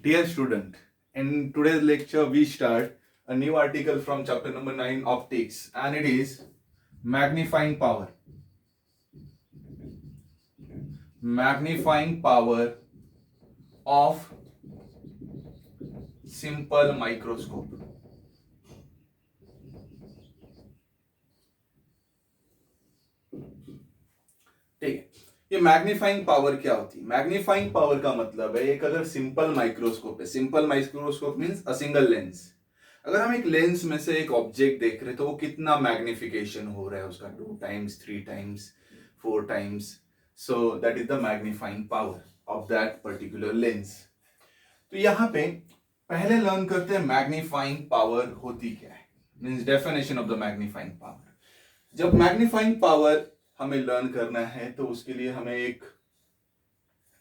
Dear student, in today's lecture we start a new article from chapter number 9 optics, and it is magnifying power. Magnifying power of simple microscope. ठीक है, ये magnifying power क्या होती है? Magnifying power का मतलब है एक अगर सिंपल माइक्रोस्कोप है, simple microscope means a single lens. अगर हम एक लेंस में से एक ऑब्जेक्ट देख रहे हैं तो वो कितना मैग्निफिकेशन हो रहा है उसका, 2 times, 3 times, 4 times. So that is the magnifying power of that particular lens. तो यहाँ पे पहले लर्न करते हैं मैग्नीफाइंग पावर होती क्या है, means definition of the magnifying power. जब मैग्नीफाइंग पावर हमें लर्न करना है तो उसके लिए हमें एक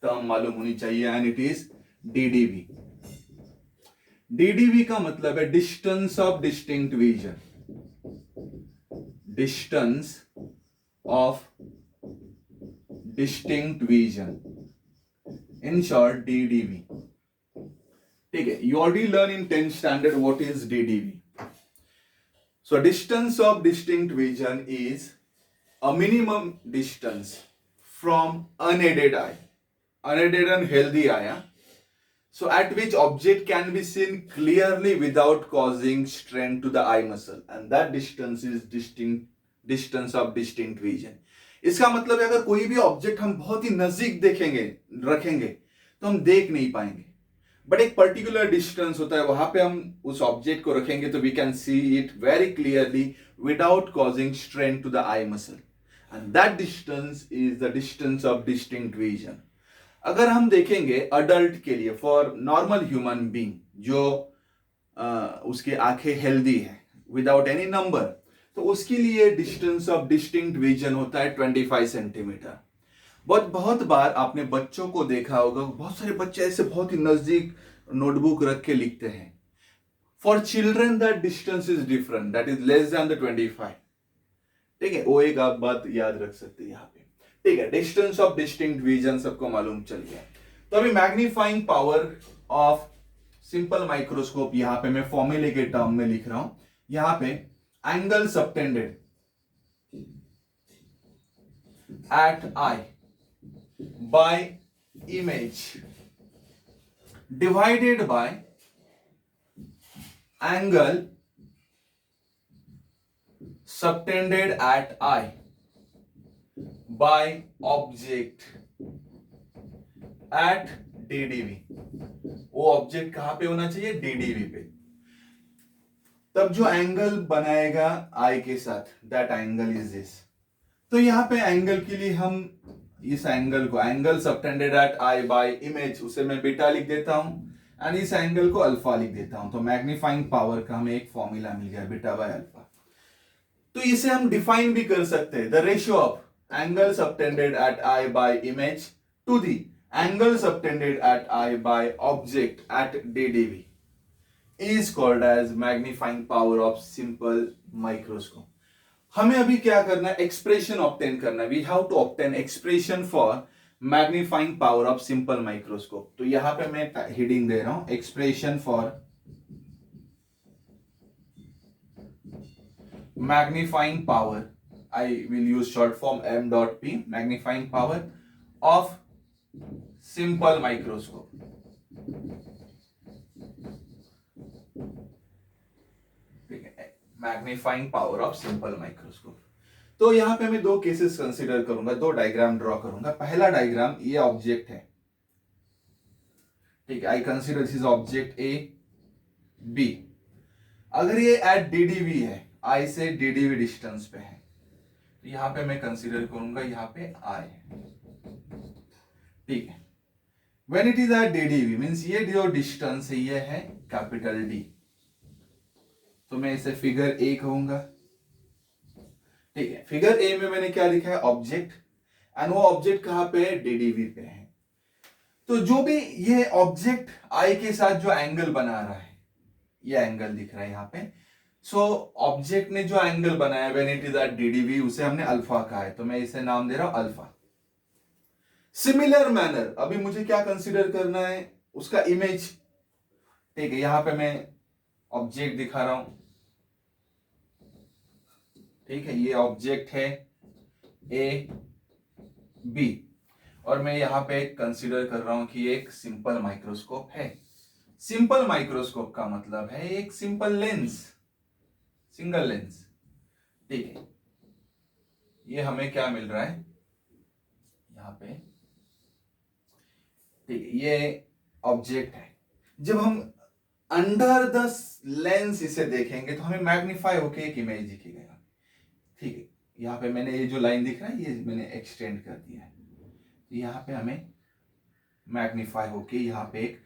टर्म मालूम होनी चाहिए, and it is DDV. DDV का मतलब है distance of distinct vision. Distance of distinct vision, in short DDV. ठीक है, you already learn in 10th standard what is DDV. So distance of distinct vision is a minimum distance from unaided eye, unaided and healthy eye, so at which object can be seen clearly without causing strain to the eye muscle, and that distance is distance of distinct vision. इसका मतलब है अगर कोई भी object हम बहुत ही नजदीक देखेंगे, रखेंगे तो हम देख नहीं पाएंगे, बट एक पर्टिकुलर डिस्टेंस होता है, वहां पे हम उस ऑब्जेक्ट को रखेंगे तो we can see it very clearly without causing strain to the eye muscle, and that distance is the distance of distinct vision. अगर हम देखेंगे अडल्ट के लिए, फॉर नॉर्मल ह्यूमन बीइंग जो उसकी आंखें हेल्दी है विदाउट एनी नंबर, तो उसके लिए डिस्टेंस ऑफ डिस्टिंक्ट विजन होता है 25 सेंटीमीटर। बहुत बार आपने बच्चों को देखा होगा, बहुत सारे बच्चे ऐसे बहुत ही नजदीक नोटबुक रख के लिखते हैं। For children that distance is different, that is less than the 25। ठीक है, वो एक आप बात याद रख सकते हैं यहाँ पे। ठीक है, डिस्टेंस ऑफ डिस्टिंक्ट विजन सबको मालूम चल गया। तो अभी magnifying power of simple microscope यहां पे मैं फॉर्मूले के टर्म में लिख रहा हूं। यहां पे angle subtended at eye by image divided by angle subtended at eye by object at DDV। वो ऑब्जेक्ट कहां पे होना चाहिए? DDV पे। तब जो एंगल बनाएगा आई के साथ, दैट एंगल इज दिस। तो यहां पे एंगल के लिए हम इस एंगल को, angle subtended at eye by image, उसे मैं बीटा लिख देता हूं, एंड इस एंगल को अल्फा लिख देता हूं। तो मैग्नीफाइंग पावर का हमें एक फॉर्मूला मिल गया, बीटा बाय अल्फा। तो इसे हम डिफाइन भी कर सकते हैं, the ratio of angle subtended at eye by image to the angle subtended at eye by object at DDV is called as magnifying power of simple microscope. हमें अभी क्या करना है? एक्सप्रेशन ऑब्टेन करना है। We have to obtain expression for magnifying power of simple microscope. तो यहां पे मैं हेडिंग दे रहा हूं, expression for magnifying power, I will use short form m dot p, magnifying power of simple microscope। ठीक है, magnifying power of simple microscope. तो यहां पे मैं दो केसेस कंसीडर करूंगा, दो डायग्राम ड्रॉ करूंगा। पहला डायग्राम, ये ऑब्जेक्ट है, ठीक है, I consider this is object A B. अगर ये एट डीडीवी है, आई से डीडीवी डिस्टेंस पे है, तो यहां पे मैं कंसीडर करूंगा यहां पे आई, ठीक है। When it is at DDV means ये जो डिस्टेंस है ये है कैपिटल डी, तो मैं इसे फिगर ए कहूंगा। ठीक है, फिगर ए में मैंने क्या लिखा है? ऑब्जेक्ट, एंड वो ऑब्जेक्ट कहां पे है? डीडीवी पे है। तो जो भी ये ऑब्जेक्ट आई के साथ जो एंगल बना रहा है, ये एंगल दिख रहा है यहां पे। सो ऑब्जेक्ट ने जो एंगल बनाया व्हेन इट इज एट डीडीवी, उसे हमने अल्फा कहा है, तो मैं इसे नाम दे रहा हूं अल्फा। सिमिलर मैनर, अभी मुझे क्या कंसीडर करना है? उसका इमेज ठीक है, यहां पे मैं ऑब्जेक्ट दिखा रहा हूं, ठीक है, ये ऑब्जेक्ट है ए बी, और मैं यहां पे कंसीडर कर रहा हूं कि एक सिंपल माइक्रोस्कोप है। सिंपल माइक्रोस्कोप का मतलब है एक सिंपल लेंस, सिंगल लेंस। ठीक है, ये हमें क्या मिल रहा है यहां पे, ठीक है, ये ऑब्जेक्ट है। जब हम अंडर द लेंस इसे देखेंगे तो हमें मैग्नीफाई होके एक इमेज दिखेगा। ठीक है, यहाँ पे मैंने ये जो लाइन दिख रहा है ये मैंने एक्सटेंड कर दिया है, तो यहाँ पे हमें मैग्नीफाई होके यहाँ पे एक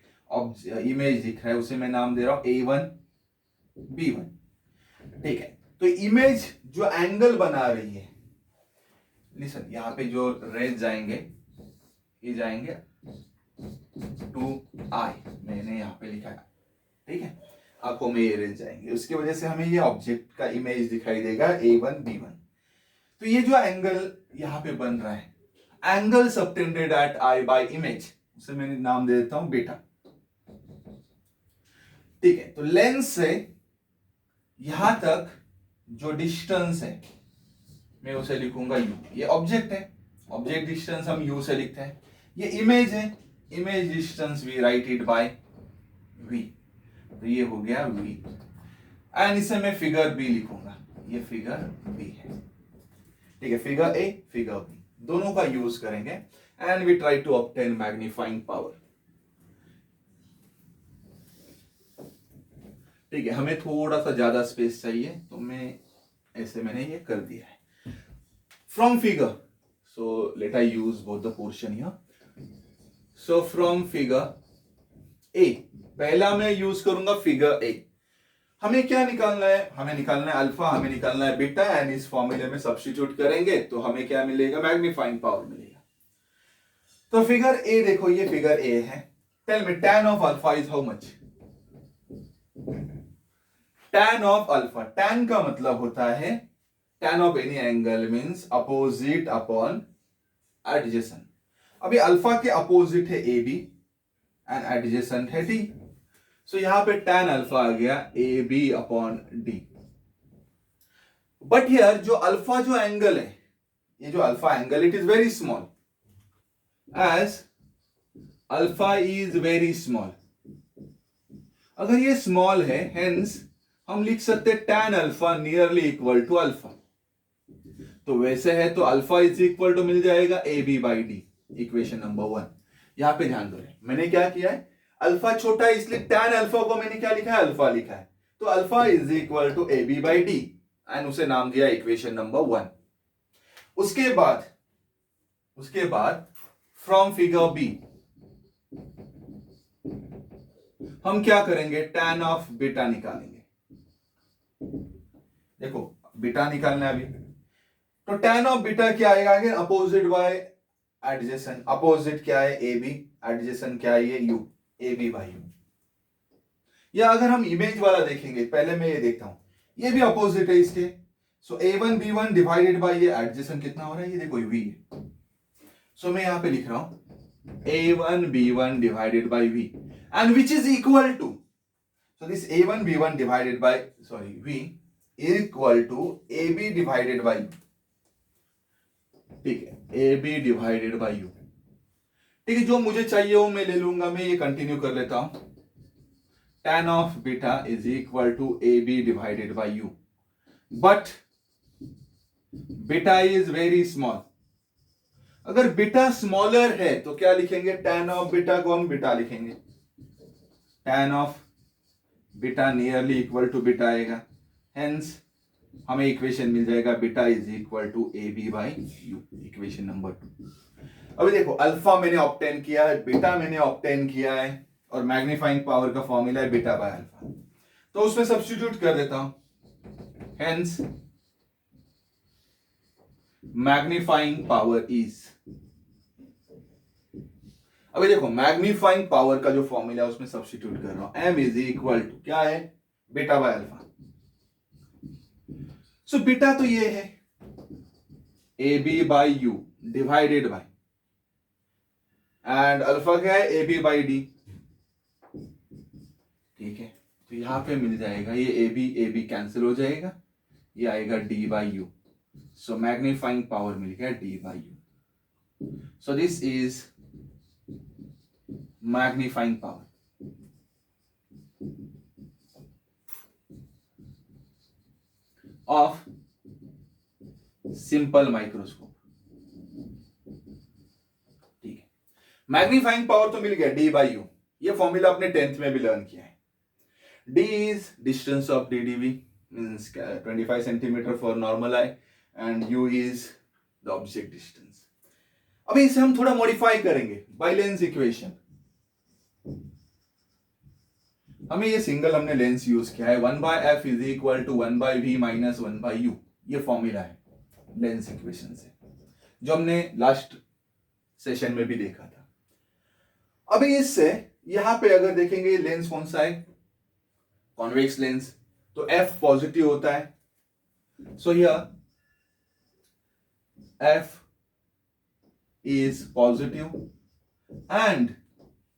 इमेज दिख रहा है, उसे मैं नाम दे रहा हूं A1 B1। ठीक है, तो इमेज जो एंगल बना रही है, लिसन, यहाँ पे जो रेज जाएंगे ये जाएंगे टू आई, मैंने यहाँ पे लिखा है, ठीक है, आंखों में ये रेज जाएंगे, उसकी वजह से हमें ये ऑब्जेक्ट का इमेज दिखाई देगा A1 B1। तो ये जो एंगल यहाँ पे बन रहा है, angle subtended at eye by image, उसे मैंने नाम दे देता हूं बीटा। ठीक है, तो लेंस से यहां तक जो डिस्टेंस है मैं उसे लिखूंगा u, ये ऑब्जेक्ट है, ऑब्जेक्ट डिस्टेंस हम u से लिखते हैं। ये इमेज है, image distance we write it by v, तो ये हो गया v, एंड इसे मैं फिगर b लिखूंगा, ये फिगर b है। ठीक है, फिगर ए फिगर बी दोनों का यूज करेंगे and we try to obtain magnifying power. ठीक है, हमें थोड़ा सा ज्यादा स्पेस चाहिए तो मैं ऐसे मैंने ये कर दिया है। From figure, so let I use both the portion here. So from figure A, पहला मैं यूज करूंगा फिगर ए। हमें क्या निकालना है, हमें निकालना है अल्फा, हमें निकालना है बीटा, एंड इस फॉर्मूले में सब्स्टिट्यूट करेंगे तो हमें क्या मिलेगा, मैग्नीफाइंग पावर मिलेगा। तो फिगर ए देखो, ये फिगर ए है। Tell me tan of alpha is how much? tan of alpha, tan का मतलब होता है tan of any angle means opposite upon adjacent. अभी अल्फा के अपोजिट है ए बी एंड एडजेसेंट है डी, सो यहां पे tan अल्फा आ गया A B upon D. But here जो अल्फा जो एंगल है, ये जो alpha angle, it is very small, as alpha is very small. अगर ये स्मॉल है, हेंस हम लिख सकते हैं tan alpha nearly equal to alpha. तो वैसे है तो अल्फा इज इक्वल टू मिल जाएगा A B by D, equation number 1। यहां पे ध्यान दो, मैंने क्या किया है, अल्फा छोटा है इसलिए tan अल्फा को मैंने क्या लिखा है, अल्फा लिखा है, तो alpha is equal to A B by D, and उसे नाम दिया इक्वेशन नंबर 1। उसके बाद फ्रॉम फिगर बी हम क्या करेंगे, tan ऑफ बीटा निकालेंगे। देखो बीटा निकालना है अभी, तो tan ऑफ बीटा क्या आएगा, आगे अपोजिट बाय एडजेसेंट, अपोजिट क्या है ए बी, एडजेसेंट क्या है ये u, A B by U. या अगर हम इमेज वाला देखेंगे, पहले मैं ये देखता हूं, ये भी अपोजिट है इसके, सो a1 b1 डिवाइडेड बाय ये एडजेसेंट कितना हो रहा है, ये देखो v है, सो मैं यहां पे लिख रहा हूं a1 b1 divided by v, and which is equal to, so this a1 b1 divided by v equal to ab divided by u। ठीक है, ab डिवाइडेड बाय u। ठीक है, जो मुझे चाहिए वो मैं ले लूंगा, मैं ये कंटिन्यू कर लेता हूं, tan of beta is equal to ab divided by u, but beta is very small. अगर बीटा स्मॉलर है तो क्या लिखेंगे, tan ऑफ बीटा को हम बीटा लिखेंगे, tan of beta nearly equal to beta आएगा, हेंस हमें इक्वेशन मिल जाएगा beta is equal to A B by U, equation number 2। अभी देखो अल्फा मैंने ऑब्टेन किया है, बीटा मैंने ऑब्टेन किया है, और मैग्नीफाइंग पावर का फॉर्मूला है बीटा बाय अल्फा, तो उसमें सब्स्टिट्यूट कर देता हूं, हेंस मैग्नीफाइंग पावर इज, अभी देखो मैग्नीफाइंग पावर का जो फॉर्मूला है उसमें सब्स्टिट्यूट कर रहा हूं, m इज इक्वल टू क्या है, beta by alpha. So beta तो ये है A B by U divided by, and alpha क्या है, ए बी बाई डी। तो यहाँ पे मिल जाएगा ये ए बी कैंसिल हो जाएगा, ये आएगा D by u. So magnifying power मिल गया D by u. So this is magnifying power. Of simple microscope. ठीक है, मैग्नीफाइंग पावर तो मिल गया डी बाई यू. ये फॉर्मूला आपने 10th में भी लर्न किया है. D is distance of DDV, means 25 centimeter for normal eye, and U is the object distance. अभी इसे हम थोड़ा मॉडिफाई करेंगे बाय लेंस इक्वेशन. हमें ये सिंगल हमने लेंस यूज किया है. 1/f is equal to 1/v minus 1/u. ये फॉर्मूला है लेंस इक्वेशन से, जो हमने लास्ट सेशन में भी देखा था. अभी इससे यहां पे अगर देखेंगे लेंस कौन सा है, कॉन्वेक्स लेंस, तो F पॉजिटिव होता है. So here F is positive and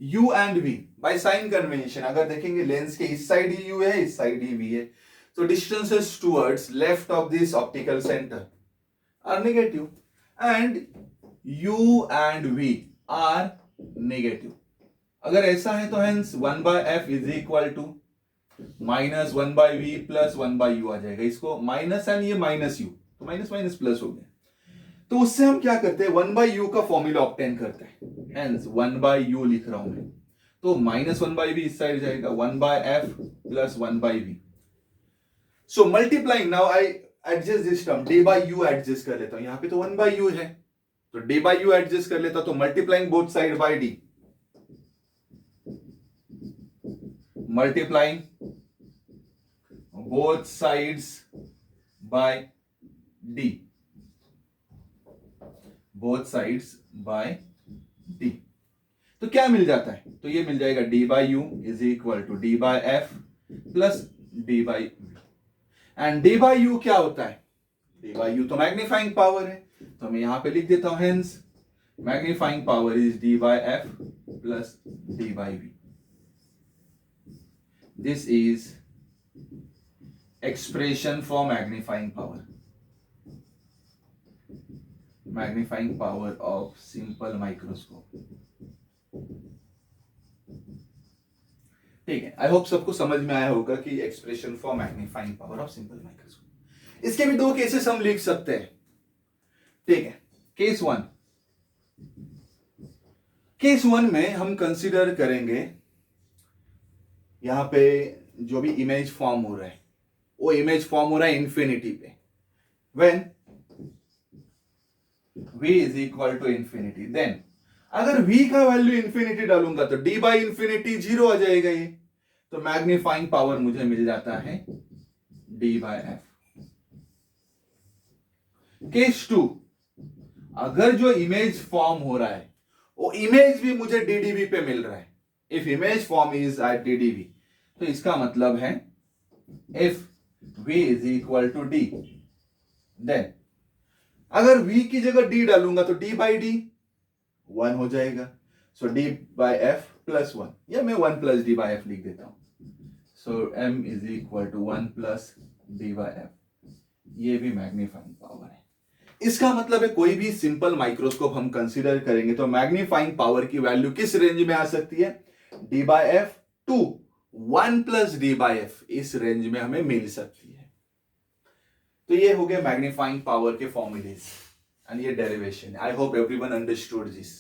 U and V by sine convention अगर देखेंगे लेंस के इस साइड ही U है, इस साइड ही V है. So distances towards left of this optical center are negative and U and V are negative. अगर ऐसा है तो hence 1/f is equal to minus 1/v plus 1/u आ जाएगा. इसको माइनस एंड ये माइनस यू, तो minus minus plus हो गया. तो उससे हम क्या करते हैं, 1/u का फॉर्मूला ऑब्टेन करते हैं. हेंस 1/u लिख रहा हूं मैं, तो माइनस 1/v इस साइड जाएगा, 1/f plus 1/v. So multiplying, now I adjust this term, d/u adjust कर लेता हूं. यहां पे तो 1/u है, तो d/u एडजस्ट कर लेता हूं. तो multiplying both side by d, multiplying both sides by d, both sides by d. तो क्या मिल जाता है, तो ये मिल जाएगा d by u is equal to d by f plus d by v. And d by u क्या होता है, d by u तो मैग्नीफाइंग पावर है, तो मैं यहां पे लिख देता हूं hence magnifying power is d by f plus d by v. This is expression for magnifying power. Magnifying power of simple microscope. ठीक है, आई होप सबको समझ में आया होगा कि expression for magnifying power of simple microscope. इसके भी दो केसेस हम लिख सकते हैं. ठीक है, केस 1. केस 1 में हम कंसीडर करेंगे यहां पे जो भी इमेज फॉर्म हो रहा है, वो इमेज फॉर्म हो रहा है इन्फिनिटी पे. When v is equal to infinity, then अगर v का वैल्यू इंफिनिटी डालूंगा तो d बाई इंफिनिटी 0 आ जाएगा ये. तो मैग्नीफाइंग पावर मुझे मिल जाता है d बाय f. केस 2, अगर जो इमेज फॉर्म हो रहा है वो इमेज भी मुझे ddv पे मिल रहा है. If image form is at ddv, तो इसका मतलब है if v is equal to d, then अगर v की जगह d डालूंगा तो d बाई d 1 हो जाएगा. सो d बाई f प्लस 1, या मैं 1 प्लस d बाई f लिख देता हूं. So m is equal to 1 plus d by f. ये भी मैग्नीफाइंग पावर है. इसका मतलब है कोई भी सिंपल माइक्रोस्कोप हम कंसीडर करेंगे तो मैग्नीफाइंग पावर की वैल्यू किस रेंज में आ सकती है, d by f to 1 plus d by f, इस रेंज में हमें मिल सकती है. तो ये हो गया मैग्नीफाइंग पावर के फॉर्मूलेज एंड ये derivation. I hope everyone understood this.